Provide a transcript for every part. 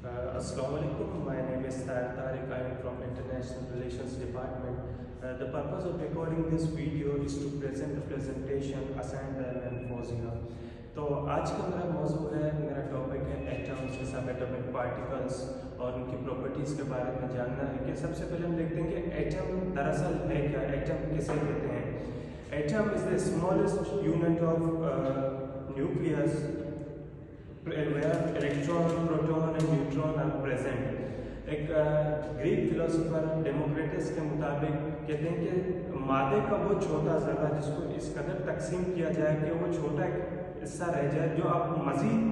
Assalamualaikum. My name is Tariq. I am from International Relations Department. The purpose of recording this video is to present a presentation assigned by Mme Fawzia. तो आज का मेरा मौजू है, मेरा topic है atoms, सब atomic particles और उनकी प्रॉपर्टीज़ के बारे में जानना है। कि सबसे पहले हम देखते हैं कि एटम दरअसल है क्या, एटम किसे कहते हैं। Atom is the smallest unit of nucleus where electron, proton and neutron are present। एक ग्रीक फिलोसोफर डेमोक्रेटस के मुताबिक कहते हैं कि मादे का वो छोटा ज़र्रा जिसको इस कदर तकसीम किया जाए कि वो छोटा हिस्सा रह जाए जो आप मज़ीद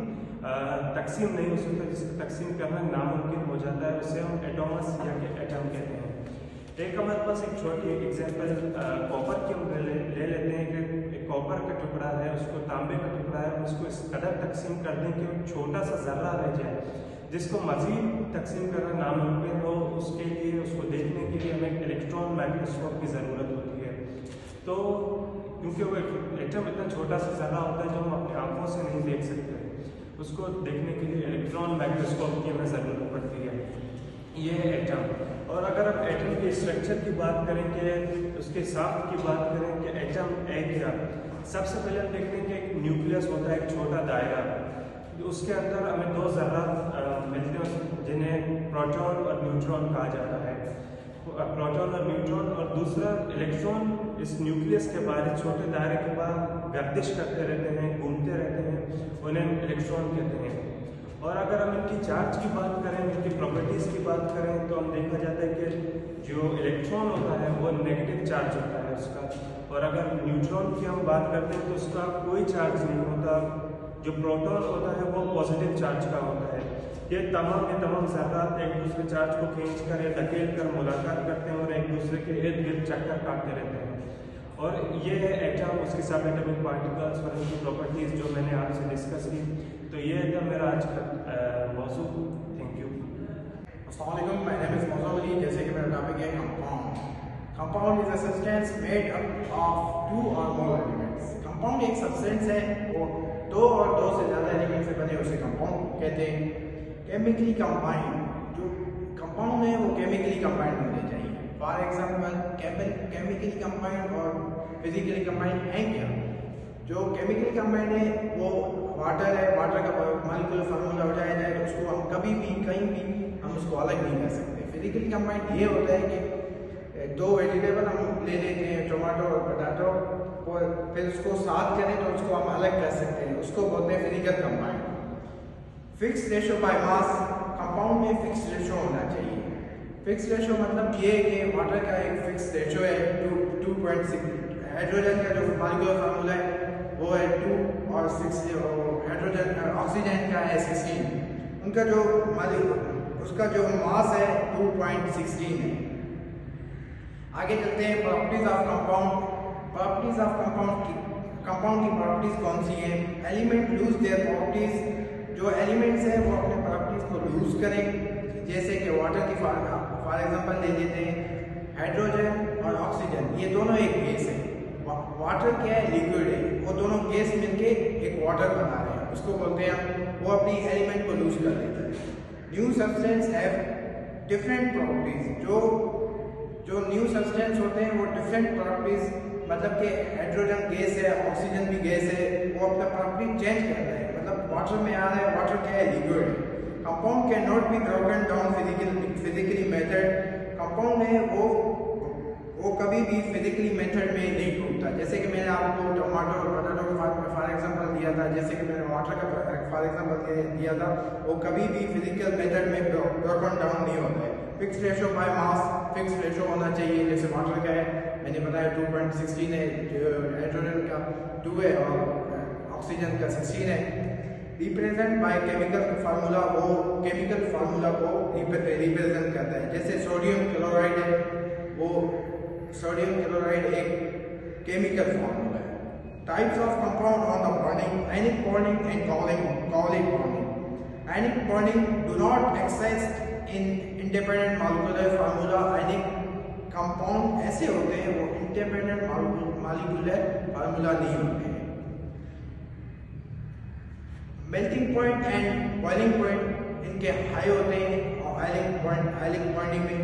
तकसीम नहीं हो सकता, जिसको तकसीम करना नामुमकिन हो जाता है, उसे हम एटॉमस या कि एटम कहते हैं। एक हमारे पास एक छोटी एग्जांपल कॉपर की हम ले लेते हैं कि कॉपर का टुकड़ा है, उसको तांबे का टुकड़ा है, उसको इस कदर तकसीम कर दें कि वो छोटा सा ज़र्रा रह जाए जिसको मज़ीद तकसीम करना नामुमकिन हो। उसके लिए, उसको देखने के लिए हमें इलेक्ट्रॉन माइक्रोस्कोप की ज़रूरत होती है। तो क्योंकि वो एटम इतना छोटा सा ज़र्रा होता है जो हम अपनी आँखों से नहीं देख सकते, उसको देखने के लिए इलेक्ट्रॉन माइक्रोस्कोप की हमें ज़रूरत पड़ती है। ये है एटम। और अगर आप एटम के स्ट्रक्चर की बात करेंगे, उसके साफ्ट की बात करें कि एटम है क्या, सबसे पहले हम देखते हैं कि एक न्यूक्लियस होता है, एक छोटा दायरा, उसके अंदर हमें दो ज़र्रा मिलते हैं जिन्हें प्रोटॉन और न्यूट्रॉन कहा जाता है। प्रोटॉन और न्यूट्रॉन, और दूसरा इलेक्ट्रॉन इस न्यूक्लियस के बाहर छोटे दायरे के बाहर गर्दिश करते रहते हैं, घूमते रहते हैं, उन्हें इलेक्ट्रॉन कहते हैं। और अगर हम इनकी चार्ज की बात करें, इनकी प्रॉपर्टीज़ की बात करें, तो हम देखा जाता है कि जो इलेक्ट्रॉन होता है वो नेगेटिव चार्ज होता है उसका, और अगर न्यूट्रॉन की हम बात करते हैं तो उसका कोई चार्ज नहीं होता। जो प्रोटॉन होता है वो पॉजिटिव चार्ज का होता है। ये तमाम ज़र्रात एक दूसरे चार्ज को खींच कर या धकेल कर मुलाकात करते हैं और एक दूसरे के इर्द गिर्द चक्कर काटते रहते हैं। और ये है एटम, उसके सब एटॉमिक पार्टिकल्स और उनकी प्रॉपर्टीज़ जो मैंने आपसे डिस्कस की। तो ये था मेरा आज का मौजू। Thank you. अस्सलाम वालेकुम, माय नेम इज़ मौजूद। जैसे कि मेरा टॉपिक है compound. Compound is a substance made up of two और मोर एलिमेंट्स। कंपाउंड एक सब्सटेंस है, वो दो और दो से ज़्यादा एलिमेंट से बने, उसे कंपाउंड कहते हैं। केमिकली कंबाइंड, जो कंपाउंड है वो केमिकली कंबाइंड होने चाहिए। फॉर एग्जाम्पल, केमिकली कंबाइंड और फिजिकली कंबाइंड हैं क्या? जो केमिकली कंबाइंड है वो वाटर है, वाटर का मॉलिक्यूलर फार्मूला उठाया जाए तो उसको हम कभी भी कहीं भी हम उसको अलग नहीं कर सकते। फिजिकली कंबाइंड ये होता है कि दो वेजिटेबल हम ले लेते हैं, टोमेटो और पोटैटो, और फिर उसको साथ करें तो उसको हम अलग कर सकते हैं, उसको बोलते हैं physical combined. Fix ratio by mass, compound में फिक्स रेशो होना चाहिए। फिक्स रेशो मतलब ये कि वाटर का एक फिक्स रेशो है 2.6, हाइड्रोजन का जो मॉलिक्यूलर फार्मूला है वो है 2 और 6, हाइड्रोजन ऑक्सीजन का है 16, उनका जो उसका जो मास है 2.16 है। आगे चलते हैं properties of compound. Properties of compound की प्रॉपर्टीज कौन सी हैं? एलिमेंट लूज देयर प्रॉपर्टीज, जो एलिमेंट्स हैं वो अपने प्रॉपर्टीज को लूज करें। जैसे कि वाटर की फॉर एग्जांपल ले लेते हैं, हाइड्रोजन और ऑक्सीजन, ये दोनों एक गैस है। वाटर क्या है? लिक्विड है। वो दोनों गैस मिलके एक वाटर बना रहे हैं, उसको बोलते हैं, वो अपनी एलिमेंट को लूज कर देता है। New substance have different properties. जो न्यू सब्सटेंस होते हैं वो डिफरेंट प्रॉपर्टीज, मतलब कि हाइड्रोजन गैस है, ऑक्सीजन भी गैस है, वो अपना प्रॉपर्टी चेंज कर रहे हैं। मतलब वाटर में आ रहा है, वाटर क्या है? लिक्विड है। Compound can not be broken down physically method. Compound है वो कभी भी फिजिकली मेथड में नहीं टूटता। जैसे कि मैंने आपको टमाटो और पोटैटो का फॉर एग्जांपल दिया था, जैसे कि मैंने वाटर का फॉर एग्जांपल दिया था, वो कभी भी फिजिकल मेथड में ब्रोकन डाउन नहीं होता है। Fix ratio by mass, fix ratio होना चाहिए। जैसे वाटर का है, मैंने बताया 2.16 है, हाइड्रोजन का 2 है और ऑक्सीजन का 16 है। रिप्रेजेंट बाय केमिकल फार्मूला, वो केमिकल फार्मूला को रिप्रेजेंट करता है। जैसे सोडियम क्लोराइड है, वो सोडियम क्लोराइड एक केमिकल फार्मूला है। Types of compound on the bonding, ionic bonding and colic bonding. Ionic bonding do not exist in independent molecular formula. Ionic compound ऐसे होते हैं वो इंडिपेंडेंट मॉलिक्यूलर फार्मूला नहीं होते हैं। Melting point and boiling point इनके high होते हैं और आयलिक बॉन्डिंग में,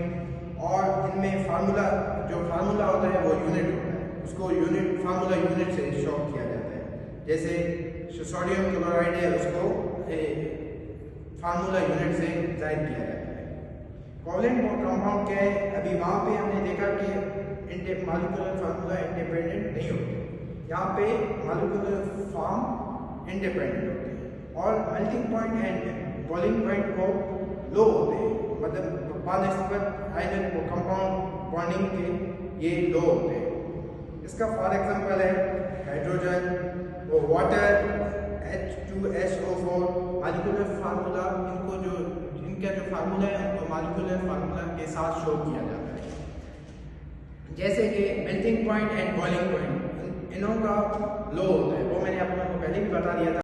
और इनमें फार्मूला होता है वो यूनिट होता है, उसको फार्मूला यूनिट से शो किया जाता है। जैसे सोडियम क्लोराइड है, उसको फार्मूला यूनिट से जाहिर किया जाता है। कोवलेंट कंपाउंड क्या है, अभी वहाँ पे हमने देखा कि मॉलिक्यूलर फार्मूला इंडिपेंडेंट नहीं होते, यहाँ पे मॉलिक्यूलर फॉर्म इंडिपेंडेंट होते हैं और melting point and boiling point को लो होते हैं, मतलब बानिस्बत आयनन कंपाउंड बॉन्डिंग के ये लो होते हैं। इसका फॉर एग्जांपल है hydrogen, water, H2SO4 molecular formula, इनका जो फार्मूला है उनको मॉलिक्यूलर फार्मूला के साथ शो किया जाता है। जैसे कि melting point and boiling point इनों का लो होता है, वो मैंने आप लोगों को पहले भी बता दिया था।